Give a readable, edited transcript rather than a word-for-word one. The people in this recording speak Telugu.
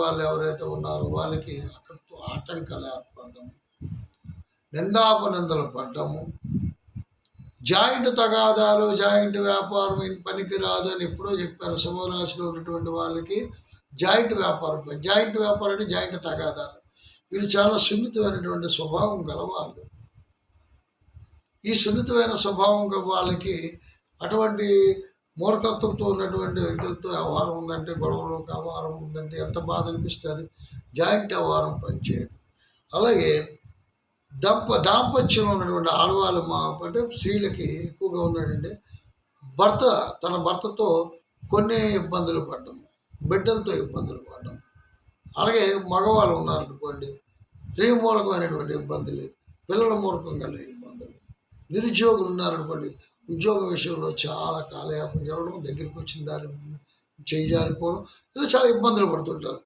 వాళ్ళు ఎవరైతే ఉన్నారో వాళ్ళకి అక్కడితో ఆటంకాలు ఏర్పడము, నిందాపనిందలు పడ్డము, జాయింట్ తగాదాలు, జాయింట్ వ్యాపారం పనికి రాదు అని ఎప్పుడో చెప్పారు. సింహరాశిలో ఉన్నటువంటి వాళ్ళకి జాయింట్ వ్యాపారం, జాయింట్ వ్యాపారం అంటే జాయింట్ తగాదాలు. వీళ్ళు చాలా సున్నితమైనటువంటి స్వభావం గలవాళ్ళు. ఈ సున్నితమైన స్వభావం గల వాళ్ళకి అటువంటి మూర్ఖత్వంతో ఉన్నటువంటి వ్యక్తులతో వ్యవహారం ఉందంటే, గొడవలు వ్యవహారం ఉందంటే ఎంత బాధ అనిపిస్తుంది. జాయింట్ వ్యవహారం పనిచేయదు. అలాగే దాంపత్యంలో ఉన్నటువంటి ఆడవాళ్ళు అంటే స్త్రీలకి ఎక్కువగా ఉన్నాడండి. తన భర్తతో కొన్ని ఇబ్బందులు పడ్డం, బిడ్డలతో ఇబ్బందులు పడ్డం. అలాగే మగవాళ్ళు ఉన్నారనుకోండి, స్త్రీ మూలకమైనటువంటి ఇబ్బందులు, పిల్లల మూలకంగా ఇబ్బందులు. నిరుద్యోగులు ఉన్నారనుకోండి, ఉద్యోగ విషయంలో చాలా కాలయాపన జరగడం, దగ్గరికి వచ్చిన దాన్ని చేయజారిపోవడం, ఇలా చాలా ఇబ్బందులు పడుతుంటారు.